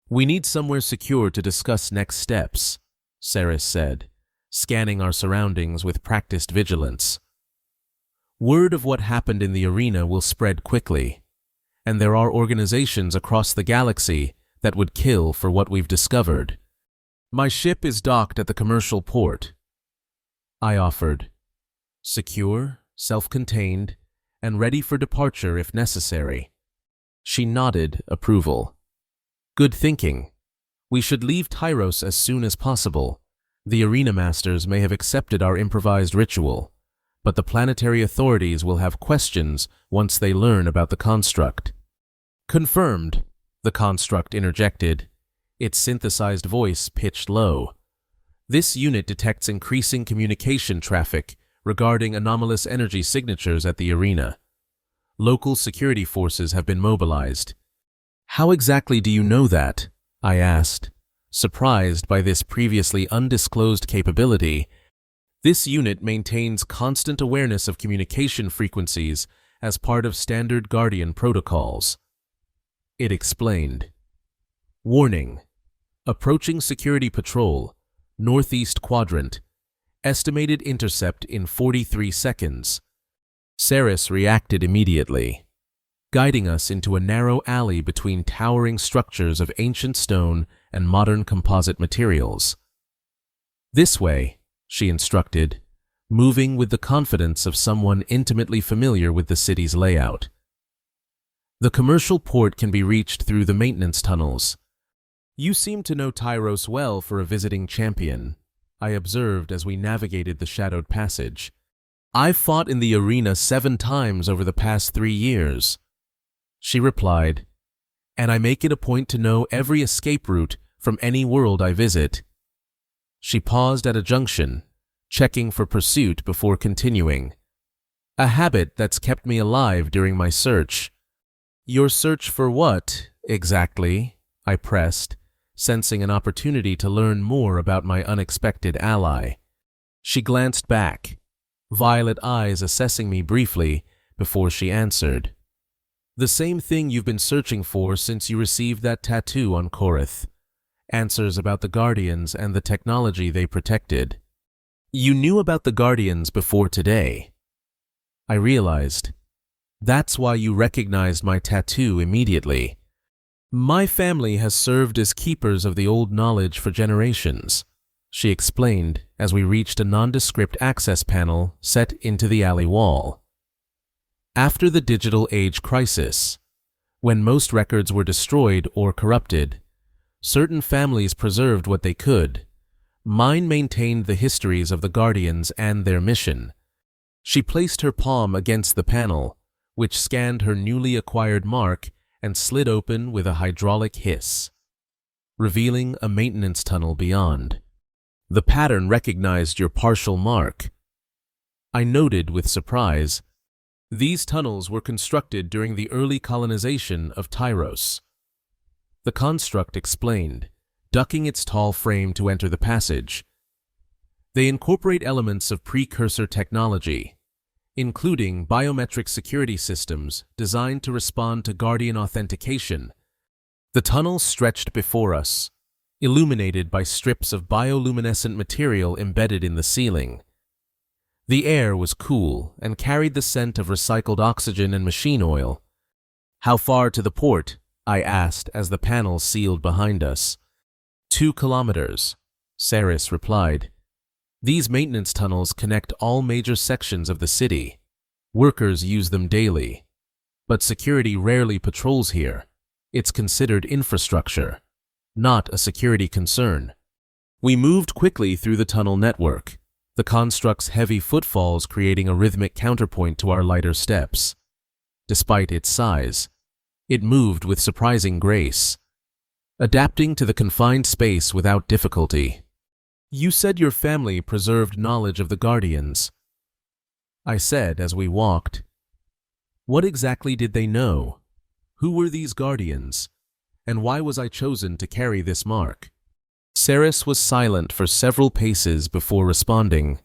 "We need somewhere secure to discuss next steps," Ceres said, scanning our surroundings with practiced vigilance. "Word of what happened in the arena will spread quickly, and there are organizations across the galaxy that would kill for what we've discovered. My ship is docked at the commercial port," I offered. "Secure, self-contained, and ready for departure if necessary." She nodded approval. "Good thinking. We should leave Tyros as soon as possible. The arena masters may have accepted our improvised ritual, but the planetary authorities will have questions once they learn about the construct." "Confirmed," the construct interjected, its synthesized voice pitched low. "This unit detects increasing communication traffic regarding anomalous energy signatures at the arena. Local security forces have been mobilized." "How exactly do you know that?" I asked, surprised by this previously undisclosed capability. "This unit maintains constant awareness of communication frequencies as part of standard Guardian protocols." It explained. "Warning. Approaching security patrol, northeast quadrant. Estimated intercept in 43 seconds. Ceres reacted immediately, guiding us into a narrow alley between towering structures of ancient stone and modern composite materials. "This way," she instructed, moving with the confidence of someone intimately familiar with the city's layout. "The commercial port can be reached through the maintenance tunnels." "You seem to know Tyros well for a visiting champion," I observed as we navigated the shadowed passage. "I've fought in the arena 7 times over the past 3 years. She replied, "And I make it a point to know every escape route from any world I visit." She paused at a junction, checking for pursuit before continuing. "A habit that's kept me alive during my search." "Your search for what, exactly?" I pressed, sensing an opportunity to learn more about my unexpected ally. She glanced back, violet eyes assessing me briefly before she answered. "The same thing you've been searching for since you received that tattoo on Korith. Answers about the Guardians and the technology they protected." "You knew about the Guardians before today." I realized. "That's why you recognized my tattoo immediately." "My family has served as keepers of the old knowledge for generations," she explained as we reached a nondescript access panel set into the alley wall. "After the digital age crisis, when most records were destroyed or corrupted, certain families preserved what they could. Mine maintained the histories of the Guardians and their mission." She placed her palm against the panel, which scanned her newly acquired mark and slid open with a hydraulic hiss, revealing a maintenance tunnel beyond. "The pattern recognized your partial mark." I noted with surprise. These tunnels were constructed during the early colonization of Tyros. The construct explained, ducking its tall frame to enter the passage. "They incorporate elements of precursor technology, including biometric security systems designed to respond to Guardian authentication." The tunnel stretched before us, illuminated by strips of bioluminescent material embedded in the ceiling. The air was cool and carried the scent of recycled oxygen and machine oil. "How far to the port?" I asked as the panel sealed behind us. 2 kilometers, Ceres replied. "These maintenance tunnels connect all major sections of the city. Workers use them daily. But security rarely patrols here. It's considered infrastructure, not a security concern." We moved quickly through the tunnel network, the construct's heavy footfalls creating a rhythmic counterpoint to our lighter steps. Despite its size, it moved with surprising grace, adapting to the confined space without difficulty. "You said your family preserved knowledge of the Guardians," I said as we walked. "What exactly did they know? Who were these Guardians? And why was I chosen to carry this mark?" Ceres was silent for several paces before responding.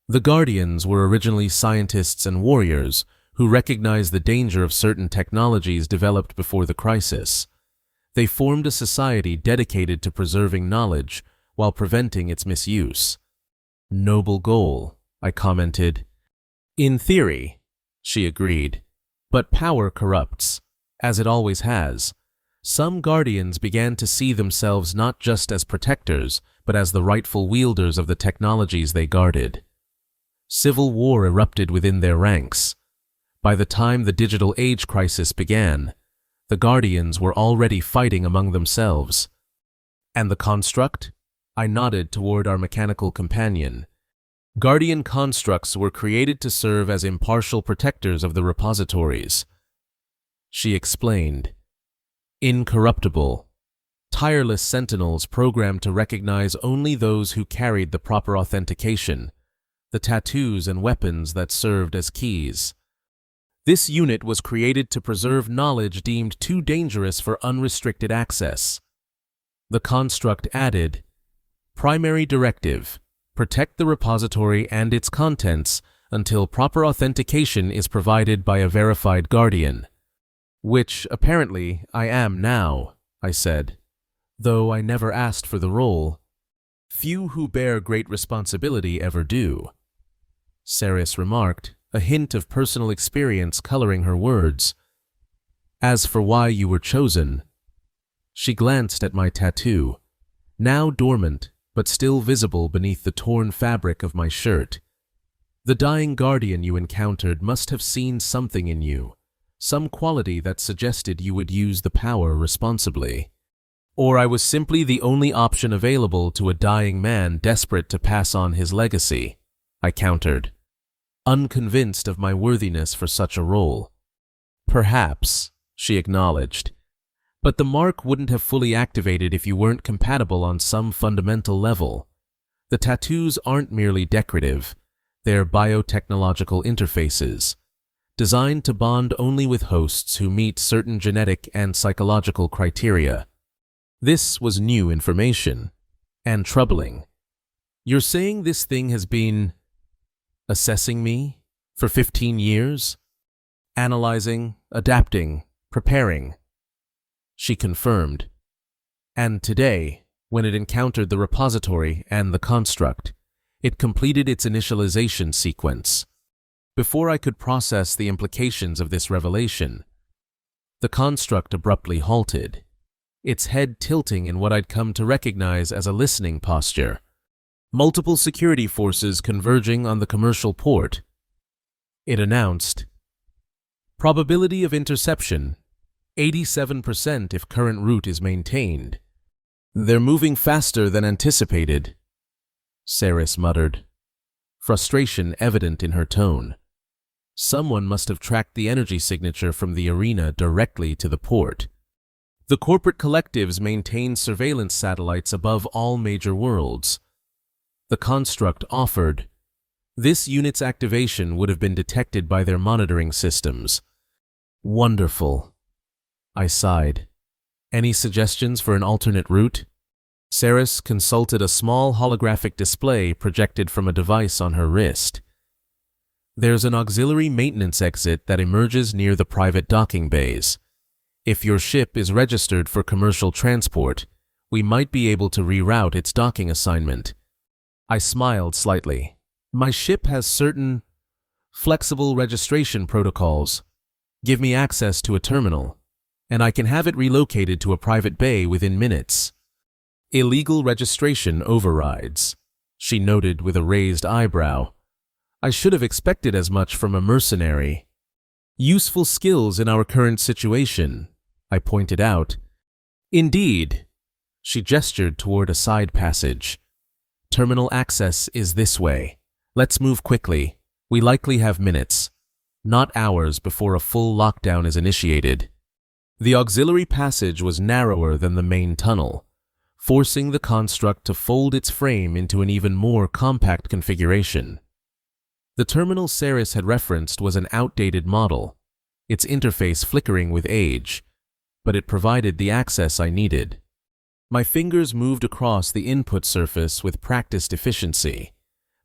"The Guardians were originally scientists and warriors who recognized the danger of certain technologies developed before the crisis. They formed a society dedicated to preserving knowledge while preventing its misuse." "Noble goal," I commented. "In theory," she agreed, "but power corrupts, as it always has. Some Guardians began to see themselves not just as protectors, but as the rightful wielders of the technologies they guarded. Civil war erupted within their ranks. By the time the digital age crisis began, the Guardians were already fighting among themselves." "And the construct?" I nodded toward our mechanical companion. "Guardian constructs were created to serve as impartial protectors of the repositories." She explained. "Incorruptible, tireless sentinels programmed to recognize only those who carried the proper authentication, the tattoos and weapons that served as keys. This unit was created to preserve knowledge deemed too dangerous for unrestricted access." The construct added, "Primary directive: protect the repository and its contents until proper authentication is provided by a verified Guardian." "Which, apparently, I am now," I said, "though I never asked for the role. Few who bear great responsibility ever do." Ceres remarked, a hint of personal experience coloring her words. "As for why you were chosen," she glanced at my tattoo, now dormant but still visible beneath the torn fabric of my shirt. "The dying Guardian you encountered must have seen something in you, some quality that suggested you would use the power responsibly. Or I was simply the only option available to a dying man desperate to pass on his legacy," I countered, unconvinced of my worthiness for such a role. "Perhaps," she acknowledged, "but the mark wouldn't have fully activated if you weren't compatible on some fundamental level. The tattoos aren't merely decorative, they're biotechnological interfaces, designed to bond only with hosts who meet certain genetic and psychological criteria." This was new information, and troubling. "You're saying this thing has been assessing me for 15 years? Analyzing, adapting, preparing?" She confirmed. "And today, when it encountered the repository and the construct, it completed its initialization sequence. Before I could process the implications of this revelation, the construct abruptly halted, its head tilting in what I'd come to recognize as a listening posture. Multiple security forces converging on the commercial port. It announced, "Probability of interception, 87% if current route is maintained. They're moving faster than anticipated," Ceres muttered, frustration evident in her tone. Someone must have tracked the energy signature from the arena directly to the port. "The corporate collectives maintain surveillance satellites above all major worlds," the construct offered. "This unit's activation would have been detected by their monitoring systems." "Wonderful," I sighed. "Any suggestions for an alternate route?" Ceres consulted a small holographic display projected from a device on her wrist. "There's an auxiliary maintenance exit that emerges near the private docking bays. If your ship is registered for commercial transport, we might be able to reroute its docking assignment." I smiled slightly. "My ship has certain flexible registration protocols. Give me access to a terminal, and I can have it relocated to a private bay within minutes." "Illegal registration overrides," she noted with a raised eyebrow. "I should have expected as much from a mercenary." "Useful skills in our current situation," I pointed out. "Indeed." She gestured toward a side passage. "Terminal access is this way." Let's move quickly. We likely have minutes, not hours, before a full lockdown is initiated. The auxiliary passage was narrower than the main tunnel, forcing the construct to fold its frame into an even more compact configuration. The terminal Ceres had referenced was an outdated model, its interface flickering with age, but it provided the access I needed. My fingers moved across the input surface with practiced efficiency,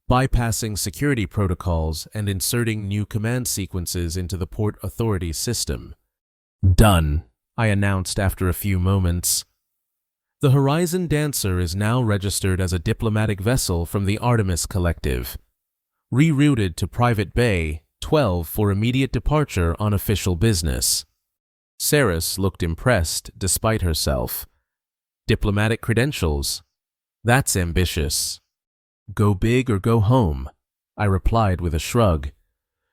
bypassing security protocols and inserting new command sequences into the Port Authority's system. Done, I announced after a few moments. The Horizon Dancer is now registered as a diplomatic vessel from the Artemis Collective, rerouted to Private Bay 12 for immediate departure on official business. Ceres looked impressed despite herself. Diplomatic credentials? That's ambitious. Go big or go home, I replied with a shrug.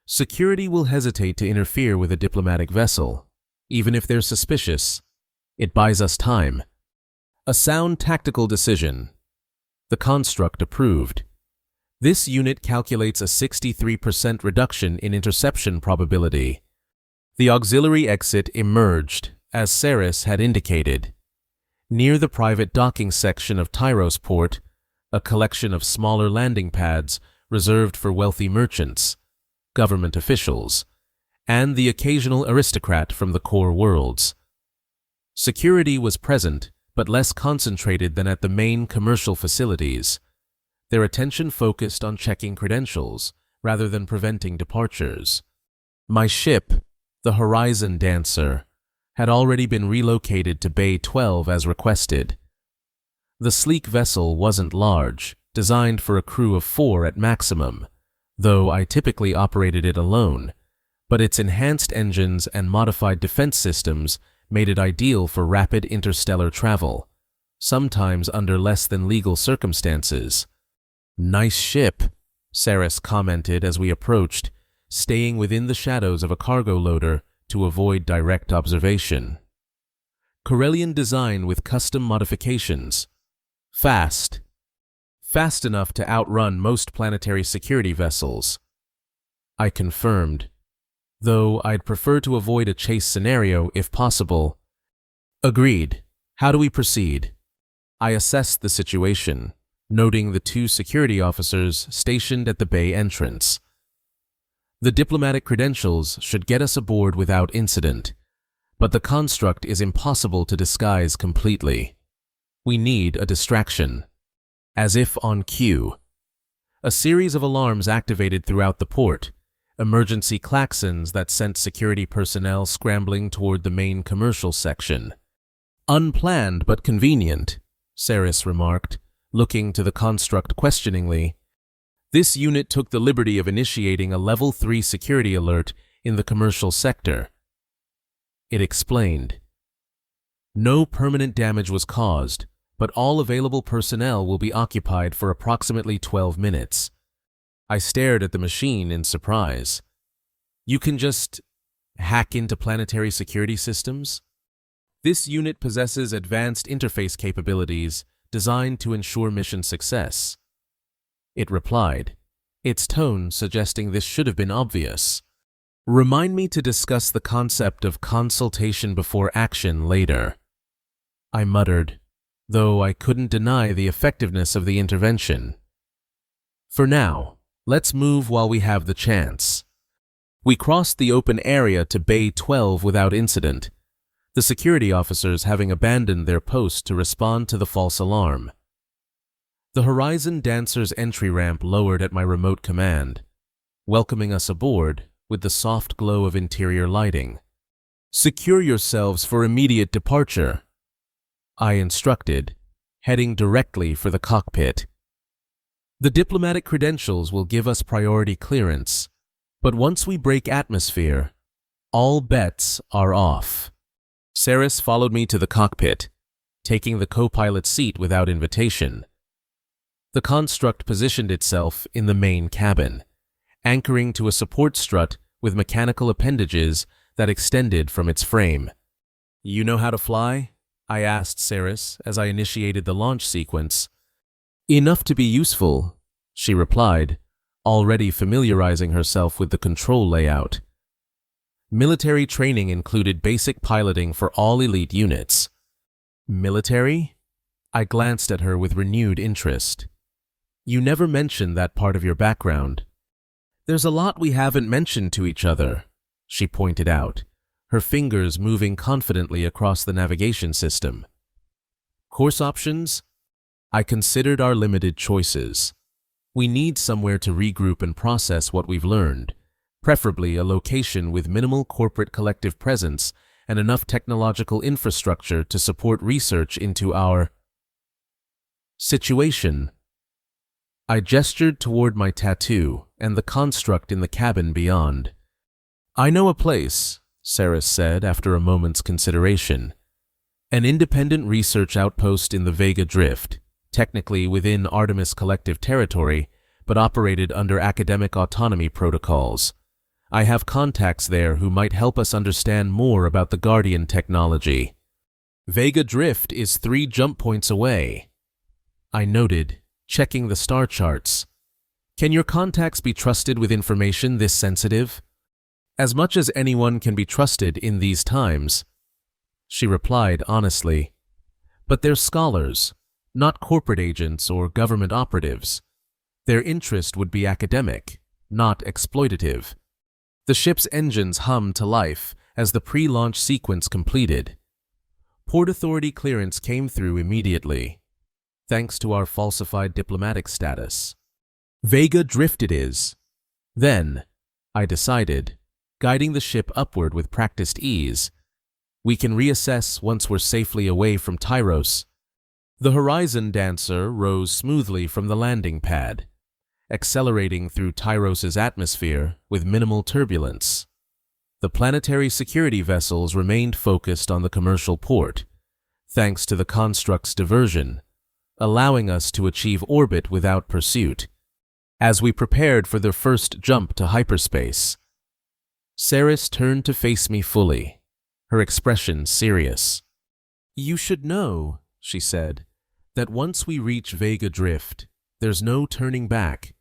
Security will hesitate to interfere with a diplomatic vessel, even if they're suspicious. It buys us time. A sound tactical decision. The construct approved. This unit calculates a 63% reduction in interception probability. The auxiliary exit emerged, as Ceres had indicated. Near the private docking section of Tyros Port, a collection of smaller landing pads reserved for wealthy merchants, government officials, and the occasional aristocrat from the core worlds. Security was present, but less concentrated than at the main commercial facilities, their attention focused on checking credentials rather than preventing departures. My ship, the Horizon Dancer, had already been relocated to Bay 12 as requested. The sleek vessel wasn't large, designed for a crew of 4 at maximum, though I typically operated it alone, but its enhanced engines and modified defense systems made it ideal for rapid interstellar travel, sometimes under less than legal circumstances. Nice ship, Ceres commented as we approached, staying within the shadows of a cargo loader to avoid direct observation. Corellian design with custom modifications. Fast. Fast enough to outrun most planetary security vessels. I confirmed, though I'd prefer to avoid a chase scenario if possible. Agreed. How do we proceed? I assessed the situation, noting the 2 security officers stationed at the bay entrance. The diplomatic credentials should get us aboard without incident, but the construct is impossible to disguise completely. We need a distraction. As if on cue, a series of alarms activated throughout the port, emergency klaxons that sent security personnel scrambling toward the main commercial section. Unplanned but convenient, Ceres remarked, looking to the construct questioningly. This unit took the liberty of initiating a Level 3 security alert in the commercial sector. It explained. No permanent damage was caused, but all available personnel will be occupied for approximately 12 minutes. I stared at the machine in surprise. You can just hack into planetary security systems? This unit possesses advanced interface capabilities designed to ensure mission success. It replied, its tone suggesting this should have been obvious. Remind me to discuss the concept of consultation before action later. I muttered, though I couldn't deny the effectiveness of the intervention. For now, let's move while we have the chance. We crossed the open area to Bay 12 without incident, the security officers having abandoned their post to respond to the false alarm. The Horizon Dancer's entry ramp lowered at my remote command, welcoming us aboard with the soft glow of interior lighting. Secure yourselves for immediate departure, I instructed, heading directly for the cockpit. The diplomatic credentials will give us priority clearance, but once we break atmosphere, all bets are off. Ceres followed me to the cockpit, taking the co-pilot seat without invitation. The construct positioned itself in the main cabin, anchoring to a support strut with mechanical appendages that extended from its frame. You know how to fly? I asked Ceres as I initiated the launch sequence. Enough to be useful, she replied, already familiarizing herself with the control layout. Military training included basic piloting for all elite units. Military? I glanced at her with renewed interest. You never mentioned that part of your background. There's a lot we haven't mentioned to each other, she pointed out, her fingers moving confidently across the navigation system. Course options? I considered our limited choices. We need somewhere to regroup and process what we've learned, preferably a location with minimal corporate collective presence and enough technological infrastructure to support research into our situation. I gestured toward my tattoo and the construct in the cabin beyond. I know a place, Saris said after a moment's consideration. An independent research outpost in the Vega Drift, technically within Artemis Collective territory, but operated under academic autonomy protocols. I have contacts there who might help us understand more about the Guardian technology. Vega Drift is 3 jump points away, I noted, checking the star charts. Can your contacts be trusted with information this sensitive? As much as anyone can be trusted in these times, she replied honestly. But they're scholars, not corporate agents or government operatives. Their interest would be academic, not exploitative. The ship's engines hummed to life as the pre-launch sequence completed. Port Authority clearance came through immediately, thanks to our falsified diplomatic status. Vega Drift it is. Then, I decided, guiding the ship upward with practiced ease, we can reassess once we're safely away from Tyros. The Horizon Dancer rose smoothly from the landing pad, accelerating through Tyros's atmosphere with minimal turbulence. The planetary security vessels remained focused on the commercial port, thanks to the construct's diversion, allowing us to achieve orbit without pursuit. As we prepared for their first jump to hyperspace, Saris turned to face me fully, her expression serious. You should know, she said, that once we reach Vega Drift, there's no turning back.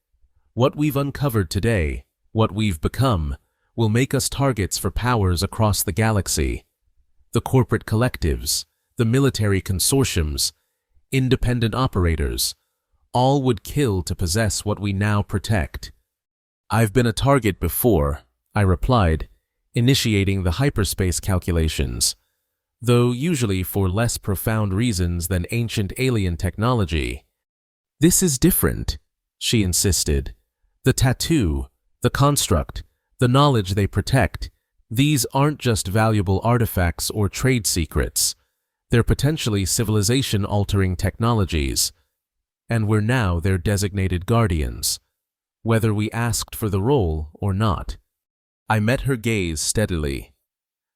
What we've uncovered today, what we've become, will make us targets for powers across the galaxy. The corporate collectives, the military consortiums, independent operators, all would kill to possess what we now protect. I've been a target before, I replied, initiating the hyperspace calculations, though usually for less profound reasons than ancient alien technology. This is different, she insisted. The tattoo, the construct, the knowledge they protect, these aren't just valuable artifacts or trade secrets. They're potentially civilization-altering technologies, and we're now their designated guardians, whether we asked for the role or not. I met her gaze steadily.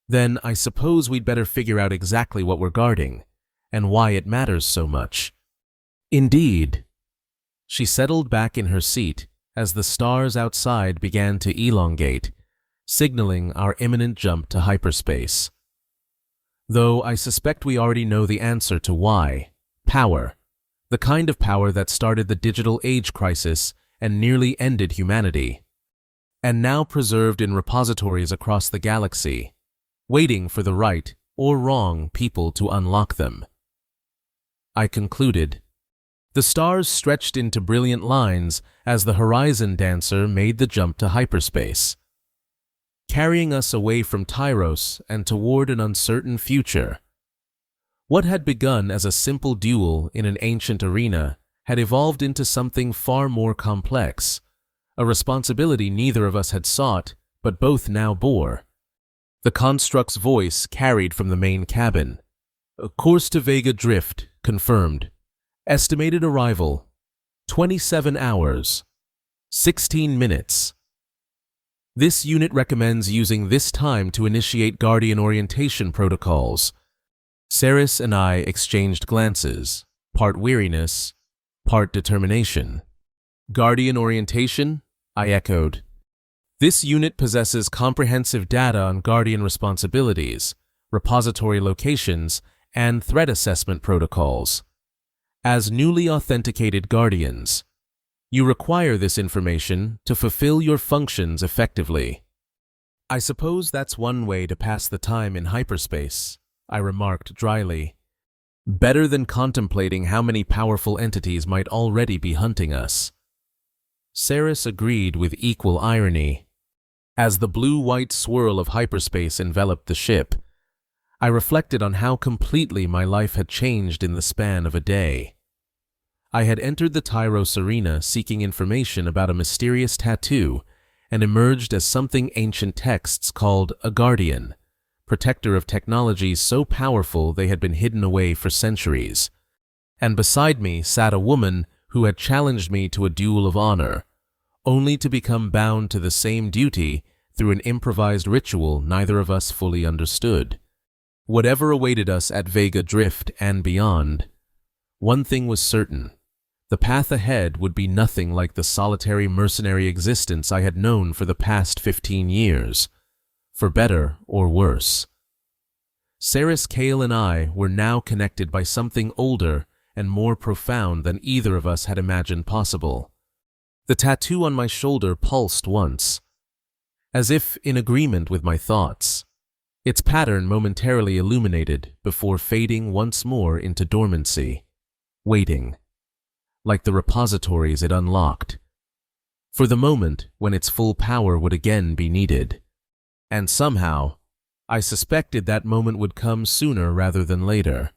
Then I suppose we'd better figure out exactly what we're guarding, and why it matters so much. Indeed. She settled back in her seat as the stars outside began to elongate, signaling our imminent jump to hyperspace. Though I suspect we already know the answer to why. Power. The kind of power that started the digital age crisis and nearly ended humanity, and now preserved in repositories across the galaxy, waiting for the right or wrong people to unlock them. I concluded. The stars stretched into brilliant lines as the Horizon Dancer made the jump to hyperspace, carrying us away from Tyros and toward an uncertain future. What had begun as a simple duel in an ancient arena had evolved into something far more complex, a responsibility neither of us had sought, but both now bore. The construct's voice carried from the main cabin. A course to Vega Drift, confirmed. Estimated arrival, 27 hours, 16 minutes. This unit recommends using this time to initiate Guardian orientation protocols. Saris and I exchanged glances, part weariness, part determination. Guardian orientation? I echoed. This unit possesses comprehensive data on Guardian responsibilities, repository locations, and threat assessment protocols. As newly authenticated Guardians, You require this information to fulfill your functions effectively. I suppose that's one way to pass the time in hyperspace, I remarked dryly. Better than contemplating how many powerful entities might already be hunting us. Saris agreed with equal irony. As the blue-white swirl of hyperspace enveloped the ship, I reflected on how completely my life had changed in the span of a day. I had entered the Tyros arena seeking information about a mysterious tattoo and emerged as something ancient texts called a guardian, protector of technologies so powerful they had been hidden away for centuries. And beside me sat a woman who had challenged me to a duel of honor, only to become bound to the same duty through an improvised ritual neither of us fully understood. Whatever awaited us at Vega Drift and beyond, one thing was certain. The path ahead would be nothing like the solitary mercenary existence I had known for the past 15 years, for better or worse. Saris, Kale, and I were now connected by something older and more profound than either of us had imagined possible. The tattoo on my shoulder pulsed once, as if in agreement with my thoughts. Its pattern momentarily illuminated before fading once more into dormancy, waiting, like the repositories it unlocked, for the moment when its full power would again be needed. And somehow, I suspected that moment would come sooner rather than later.